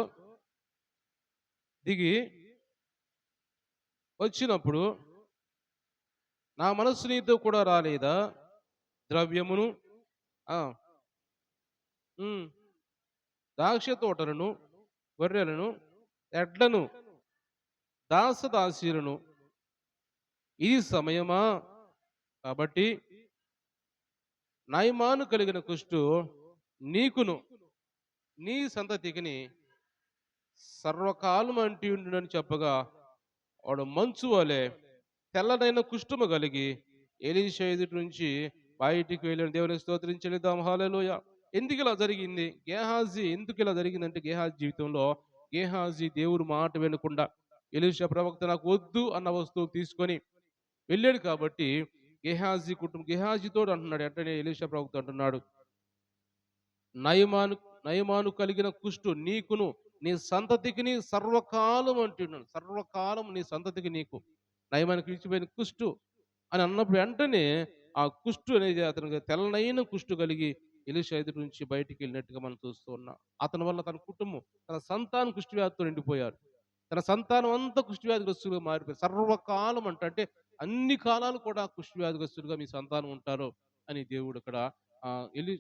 దిగి వచ్చినప్పుడు నా మనస్సు నీతో కూడా రాలేదా? ద్రవ్యమును ఆ! హ్మ్. ద్రాక్ష తోటలను, గొర్రెలను, ఎడ్లను, దాసదాసీలను ఇది సమయమా? కాబట్టి నయమాను కలిగిన కుష్టు నీకును నీ సంతతికిని సర్వకాలం అంటి ఉండునని చెప్పగా వాడు మంచు వలె తెల్లనైన కుష్ఠము కలిగి ఎలీషా ఎదుటి నుంచి బయటికి వెళ్ళిన దేవుని స్తోత్రించలేదాం. హల్లెలూయా. ఎందుకు ఇలా జరిగింది? ఎందుకు ఇలా జరిగిందంటే గేహాజీ జీవితంలో గేహాజీ దేవుడు మాట వినకుండా ఎలీషా ప్రవక్త నాకు వద్దు అన్న వస్తువు తీసుకొని వెళ్ళాడు కాబట్టి గేహాజీతో అంటున్నాడు. వెంటనే ఎలీషా ప్రవక్త అంటున్నాడు, నయమాను నయమాను కలిగిన కుష్టు నీకును నీ సంతతికి సర్వకాలం అంటున్నాడు. సర్వకాలం నీ సంతతికి నీకు నయమానికి విడిచిపోయిన కుష్టు అని అన్నప్పుడు వెంటనే ఆ కుష్టు అనేది అతనికి తెల్లనైన కుష్టు కలిగి ఎలీషా ఎదుటి నుంచి బయటికి వెళ్ళినట్టుగా మనం చూస్తూ ఉన్నాం. అతని వల్ల తన కుటుంబం, తన సంతానం కుష్టి వ్యాధితో నిండిపోయారు. తన సంతానం అంతా కుష్టి వ్యాధిగ్రస్తులుగా మారిపోయారు. సర్వకాలం అంటే అన్ని కాలాలు కూడా కుష్టి వ్యాధిగ్రస్తులుగా మీ సంతానం ఉంటారు అని దేవుడు ఇక్కడ ఆ, ఎలి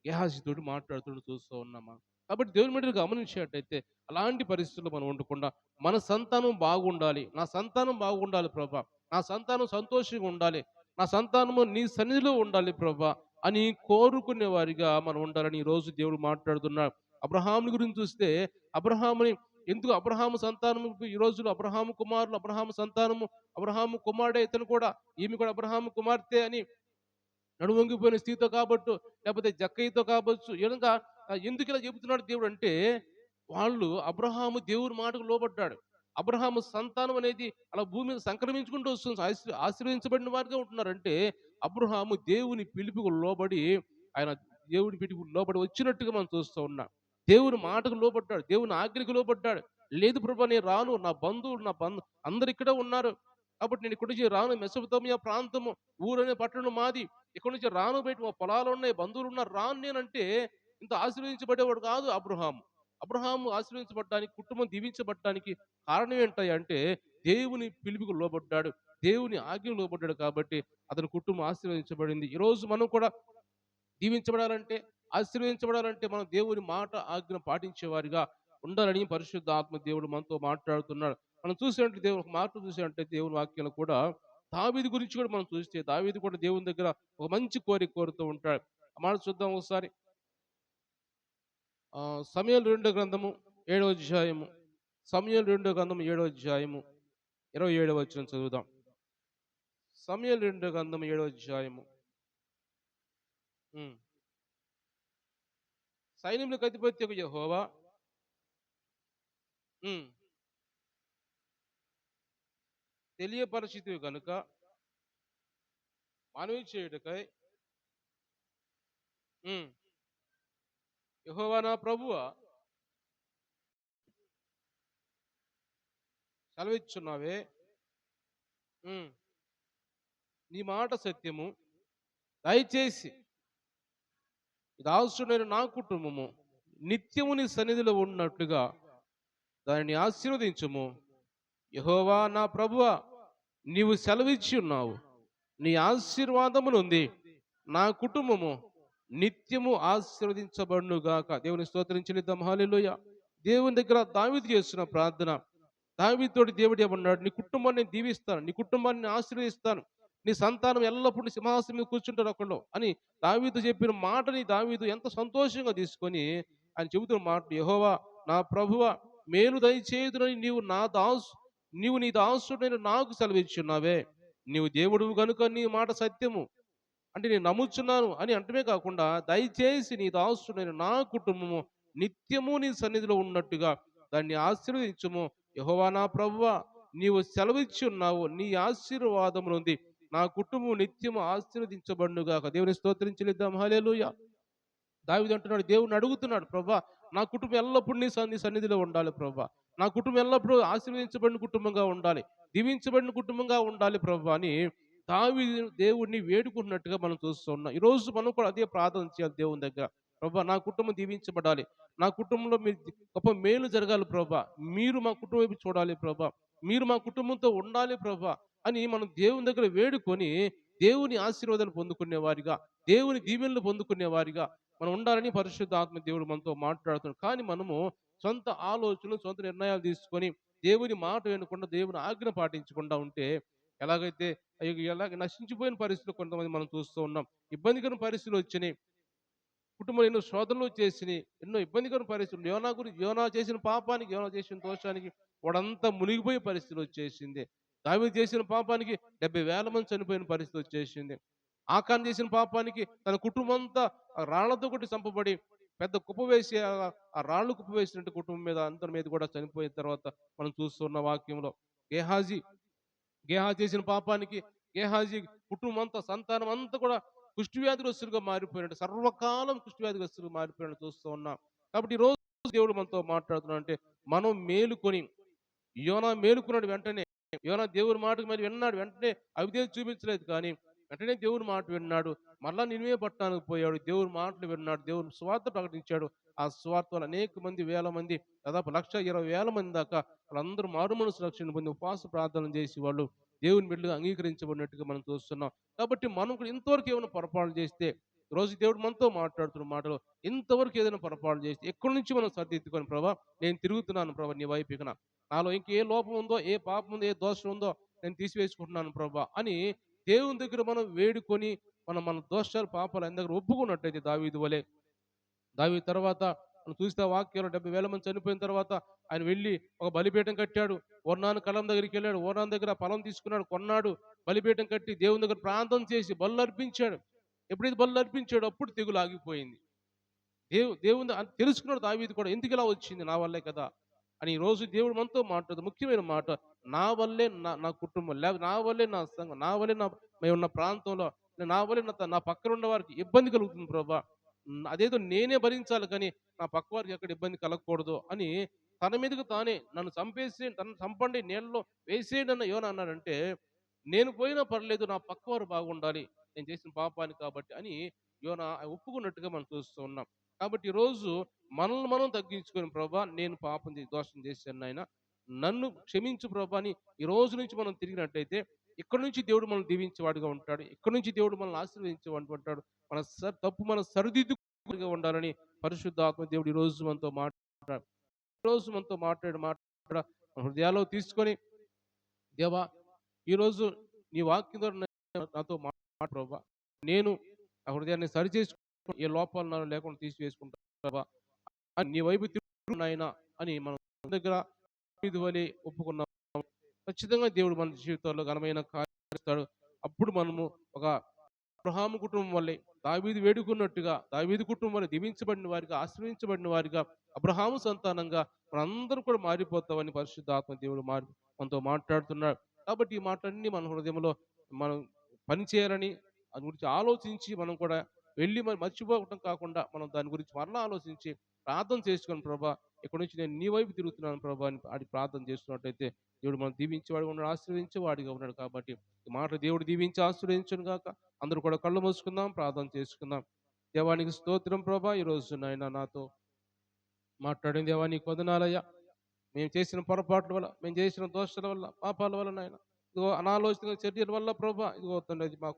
గేహాజీతోటి మాట్లాడుతూ చూస్తూ ఉన్నామా. కాబట్టి దేవుని బిడ్డలు గమనించేటైతే అలాంటి పరిస్థితుల్లో మనం ఉండకుండా మన సంతానం బాగుండాలి, నా సంతానం బాగుండాలి ప్రభా, నా సంతానం సంతోషంగా ఉండాలి, నా సంతానము నీ సన్నిధిలో ఉండాలి ప్రభా అని కోరుకునే వారిగా మనం ఉండాలని ఈ రోజు దేవుడు మాట్లాడుతున్నాడు. అబ్రహాముని గురించి చూస్తే అబ్రహాముని ఎందుకు అబ్రహాము సంతానము ఈ రోజులో అబ్రహాము కుమారులు, అబ్రహాము సంతానము, అబ్రహాము కుమారుడే ఇతను కూడా, ఈమె కూడా అబ్రహాము కుమార్తె అని నడువొంగిపోయిన స్థితితో కాబట్టు, లేకపోతే జక్కయ్యతో కావచ్చు, ఈ విధంగా ఎందుకు ఇలా చెబుతున్నాడు దేవుడు అంటే, వాళ్ళు అబ్రహాము దేవుని మాటకు లోబడ్డాడు. అబ్రహాము సంతానం అనేది అలా భూమి మీద సంక్రమించుకుంటూ వస్తుంది. ఆశీర్వదించబడిన వారిగా ఉంటున్నారంటే, అబ్రహాము దేవుని పిలుపుకు లోబడి, ఆయన దేవుని పిలుపుకు లోబడి వచ్చినట్టుగా మనం చూస్తూ ఉన్నాం. దేవుని మాటకు లోబడ్డాడు, దేవుని ఆజ్ఞకు లోబడ్డాడు. లేదు ప్రభా నేను రాను, నా బంధువులు అందరు ఇక్కడే ఉన్నారు కాబట్టి నేను ఇక్కడి నుంచి రాను, మెసొపొతామియా ప్రాంతము ఊరనే పట్టణం మాది, ఇక్కడి నుంచి రాను, బయట మా పొలాలు ఉన్నాయి, బంధువులు ఉన్నారు, రాను నేనంటే ఇంత ఆశీర్వదించబడేవాడు కాదు అబ్రహాము. అబ్రహాము ఆశీర్వదించబడ్డానికి, కుటుంబం దీవించబడ్డానికి కారణం ఏంటయ్యా అంటే దేవుని పిలుపుకు లోబడ్డాడు, దేవుని ఆజ్ఞకు లోబడ్డాడు కాబట్టి అతని కుటుంబం ఆశీర్వదించబడింది. ఈరోజు మనం కూడా దీవించబడాలంటే, ఆశీర్వదించబడాలంటే మనం దేవుని మాట ఆజ్ఞ పాటించేవారిగా ఉండాలని పరిశుద్ధ ఆత్మ దేవుడు మనతో మాట్లాడుతున్నాడు. మనం చూసినట్టు దేవుడు ఒక మాట చూసినట్టే దేవుని వాక్యాలు కూడా దావీదు గురించి కూడా మనం చూస్తే దావీదు కూడా దేవుని దగ్గర ఒక మంచి కోరిక కోరుతూ ఉంటాడు. ఆ మాట చూద్దాం ఒకసారి. సమూయేలు రెండో గ్రంథము 7వ అధ్యాయము సమూయేలు రెండో గ్రంథం 7వ అధ్యాయము 27వ వచనం చదువుదాం. సమూయేలు రెండో గ్రంథం 7వ అధ్యాయము. ఉమ్. సైన్యములకు అధిపత్యకు యెహోవా ఉమ్, తెలియపరిచితివి గనుక మనవి చేయుటకై ఉమ్, యెహోవా నా ప్రభువా సెలవిచ్చున్నావే. ఉమ్, నీ మాట సత్యము. దయచేసి ఇది అవసరమైన నా కుటుంబము నిత్యము నీ సన్నిధిలో ఉన్నట్టుగా దానిని ఆశీర్వదించుము. యెహోవా నా ప్రభువా నీవు సెలవిచ్చి ఉన్నావు. నీ ఆశీర్వాదము నుండి నా కుటుంబము నిత్యము ఆశీర్వదించబడును గాక. దేవుని స్తోత్రించనిద్దాం. హల్లెలూయా. దేవుని దగ్గర దావీదు చేస్తున్న ప్రార్థన. దావీదుతోటి దేవుడు ఏమన్నాడు? నీ కుటుంబాన్ని నేను దీవిస్తాను, నీ కుటుంబాన్ని ఆశీర్వదిస్తాను, నీ సంతానం ఎల్లప్పుడూ సింహాసనం మీద కూర్చుంటారు ఒకళ్ళు అని దావీదు చెప్పిన మాటని దావీదు ఎంత సంతోషంగా తీసుకొని ఆయన చెబుతున్న మాట, యెహోవా నా ప్రభువా మేలు దయచేయుదునని నీవు నీ దాసుడైన నాకు సెలవిచ్చున్నావే. నీవు దేవుడువు గనుక నీ మాట సత్యము అంటే నేను నమ్ముచున్నాను అని అంటమే కాకుండా, దయచేసి నీ దాసుడైన నా కుటుంబము నిత్యము నీ సన్నిధిలో ఉన్నట్టుగా దాన్ని ఆశీర్వదించుము. యెహోవా నా ప్రభువా నీవు సెలవిచ్చి ఉన్నావు. నీ ఆశీర్వాదము నుండి నా కుటుంబం నిత్యము ఆశీర్వదించబడునుగాక. దేవుని స్తోత్రించలిద్దాం. హల్లెలూయా. దావీదు అంటున్నాడు, దేవుని అడుగుతున్నాడు, ప్రభా నా కుటుంబం ఎల్లప్పుడూ నీ సన్నిధిలో ఉండాలి ప్రభా. నా కుటుంబం ఎల్లప్పుడూ ఆశీర్వదించబడిన కుటుంబంగా ఉండాలి, దీవించబడిన కుటుంబంగా ఉండాలి ప్రభా అని దావీదు దేవుణ్ణి వేడుకుంటున్నట్టుగా మనం చూస్తూ ఉన్నాం. ఈరోజు మనం కూడా అదే ప్రార్థన చేయాలి దేవుని దగ్గర. ప్రభా నా కుటుంబం దీవించబడాలి, నా కుటుంబంలో మీరు గొప్ప మేలు జరగాలి ప్రభా, మీరు మా కుటుంబం వైపు చూడాలి ప్రభా, మీరు మా కుటుంబంతో ఉండాలి ప్రభా అని మనం దేవుని దగ్గర వేడుకొని దేవుని ఆశీర్వాదాలు పొందుకునే వారిగా, దేవుని దీవెనలు పొందుకునే వారిగా మనం ఉండాలని పరిశుద్ధ ఆత్మ దేవుడు మనతో మాట్లాడుతున్నాడు. కానీ మనము సొంత ఆలోచనలు, సొంత నిర్ణయాలు తీసుకొని దేవుని మాట వినకుండా, దేవుని ఆజ్ఞ పాటించకుండా ఉంటే ఎలాగైతే ఎలాగ నశించిపోయిన పరిస్థితులు కొంతమంది మనం చూస్తూ ఉన్నాం. ఇబ్బందికర పరిస్థితులు వచ్చినాయి, కుటుంబంలో ఎన్నో శోధనలు చేసినాయి, ఎన్నో ఇబ్బందికర పరిస్థితులు. యోనా చేసిన పాపానికి, యోనా చేసిన దోషానికి వాడంతా మునిగిపోయే పరిస్థితి వచ్చేసింది. దావీదు చేసిన పాపానికి 70,000 మంది చనిపోయిన పరిస్థితి వచ్చేసింది. ఆకాన్ చేసిన పాపానికి తన కుటుంబం అంతా రాళ్లతో కొట్టి చంపబడి పెద్ద కుప్ప వేసి ఆ రాళ్ళు కుప్ప వేసినట్టు కుటుంబం మీద అందరి మీద కూడా చనిపోయిన తర్వాత మనం చూస్తున్న వాక్యంలో గేహాజీ గేహాజీ చేసిన పాపానికి గేహాజీ కుటుంబం అంతా, సంతానం అంతా కూడా కుష్ఠవ్యాధిగ్రస్తులుగా మారిపోయినట్టు, సర్వకాలం కుష్ఠవ్యాధిగ్రస్తులుగా మారిపోయినట్టు చూస్తూ ఉన్నాం. కాబట్టి ఈ రోజు దేవుడు మనతో మాట్లాడుతున్నాడు అంటే మనం మేలుకొని, యోనా మేలుకున్నాడు వెంటనే. యోనా దేవుని మాటకు మరి విన్నాడు వెంటనే, అవిధేయత చూపించలేదు కానీ వెంటనే దేవుని మాట విన్నాడు. మరలా నినివే పట్టణానికి పోయాడు, దేవుని మాటలు విన్నాడు, దేవుని స్వార్థ ప్రకటించాడు. ఆ స్వార్థ వల్ల అనేక మంది, వేల మంది, దాదాపు 1,20,000 మంది దాకా వాళ్ళందరూ మారు మనసు రక్షణ పొంది ఉపవాస ప్రార్థన చేసి వాళ్ళు దేవుని బిడ్డలుగా అంగీకరించబడినట్టుగా మనం చూస్తున్నాం. కాబట్టి మనం కూడా ఇంతవరకు ఏమైనా పొరపాటు చేస్తే, రోజు దేవుడు మనతో మాట్లాడుతున్న మాటలు, ఇంతవరకు ఏదైనా పొరపాటు చేస్తే ఎక్కడి నుంచి మనం సర్దిద్దుకొని, ప్రభా నేను తిరుగుతున్నాను ప్రభా నీ వైపు, ఇకన నాలో ఇంకే లోపం ఉందో, ఏ పాపం ఉందో, ఏ దోషం ఉందో నేను తీసివేసుకుంటున్నాను ప్రభా అని దేవుని దగ్గర మనం వేడుకొని మనం మన దోషాలు, పాపాలు ఆయన దగ్గర ఒప్పుకున్నట్టయితే దావీదు వలె, దావీదు తర్వాత మనం చూస్తే వాక్యంలో 70,000 మంది చనిపోయిన తర్వాత ఆయన వెళ్ళి ఒక బలిపీఠం కట్టాడు. ఓర్నాను కలం దగ్గరికి వెళ్ళాడు, ఓర్నాను దగ్గర పొలం తీసుకున్నాడు, కొన్నాడు, బలిపీఠం కట్టి దేవుని దగ్గర ప్రార్థన చేసి బలు అర్పించాడు. ఎప్పుడైతే బలు అర్పించాడో అప్పుడు తెగులు ఆగిపోయింది. దేవుని తెలుసుకున్నాడు దావీదు కూడా, ఎందుకు ఇలా వచ్చింది, నా వల్లే కదా అని. ఈ రోజు దేవుడు మనతో మాట్లాడు ముఖ్యమైన మాట, నా వల్లే నా కుటుంబం, లేక నా వల్లే నా సంఘం, నా వల్లే మేము ఉన్న ప్రాంతంలో, నా వల్లే నా పక్కన ఉన్న వారికి ఇబ్బంది కలుగుతుంది ప్రభా. అదేదో నేనే భరించాలి కానీ నా పక్క వారికి ఎక్కడ ఇబ్బంది కలగకూడదు అని తన మీదకు తానే నన్ను చంపేసి, తను చంపండి, నీళ్ళలో వేసేయండి అన్న యోనా అన్నాడంటే, నేను పోయినా పర్లేదు నా పక్కవారు బాగుండాలి నేను చేసిన పాపాన్ని కాబట్టి అని యోనా ఒప్పుకున్నట్టుగా మనం చూస్తూ ఉన్నాం. కాబట్టి ఈరోజు మనల్ని మనం తగ్గించుకొని, ప్రభా నేను పాపం దోషం చేశాను నాయన, నన్ను క్షమించు ప్రభా అని ఈ రోజు నుంచి మనం తిరిగినట్టయితే ఇక్కడ నుంచి దేవుడు మనల్ని దీవించేవాడుగా ఉంటాడు, ఇక్కడ నుంచి దేవుడు మనల్ని ఆశీర్వదించేవాడు ఉంటాడు. మన తప్పు మన సరిదిద్దుగా ఉండాలని పరిశుద్ధ ఆత్మ దేవుడు ఈ రోజు మనతో మాట్లాడు, ఈరోజు మనతో మాట్లాడ మన హృదయాల్లో తీసుకొని, దేవా ఈరోజు నీ వాక్యం ద్వారా నాతో మాట ప్రభా, నేను ఆ హృదయాన్ని సరిచేసుకుంటూ ఏ లోపాలు నాలో లేకుండా తీసివేసుకుంటా ప్రభా అని నీ వైపు తిరుగుతున్నాయినా అని మన దగ్గర ఇది వలె ఒప్పుకున్నాం, ఖచ్చితంగా దేవుడు మన జీవితాల్లో ఘనమైన కార్యాలు చేస్తాడు. అప్పుడు మనము ఒక అబ్రహాము కుటుంబం వల్లే, దావీదు వేడుకున్నట్టుగా, దావీదు కుటుంబం వల్లే దీవించబడిన వారిగా, ఆశీర్వదించబడిన వారిగా, అబ్రహాము సంతానంగా మనందరం కూడా మారిపోతామని పరిశుద్ధాత్మ దేవుడు మనతో మాట్లాడుతున్నాడు. కాబట్టి ఈ మాటలన్నీ మన హృదయంలో మనం పని చేయాలని, దాని గురించి ఆలోచించి మనం కూడా వెళ్ళి మరి మర్చిపోవటం కాకుండా మనం దాని గురించి మరలా ఆలోచించి ప్రార్థన చేసుకొని, ప్రభా ఇక్కడి నుంచి నేను నీ వైపు తిరుగుతున్నాను ప్రభా అని ప్రార్థన చేస్తున్నట్టయితే దేవుడు మనం దీవించేవాడిగా ఉన్నాడు, ఆశీర్వదించేవాడిగా ఉన్నాడు. కాబట్టి ఈ మాట దేవుడు దీవించి ఆశీర్వదించును గాక. అందరూ కూడా కళ్ళు మూసుకుందాం, ప్రార్థన చేసుకుందాం. దేవానికి స్తోత్రం ప్రభా. ఈరోజు నాయన నాతో మాట్లాడిన దేవా నీకు వందనాలయ్యా. మేము చేసిన పొరపాట్ల వల్ల, మేము చేసిన దోషాల వల్ల, పాపాల వల్ల నాయన, ఇదిగో అనాలోచిత చర్యల వల్ల ప్రభా, ఇదిగో తండ్రి మాకు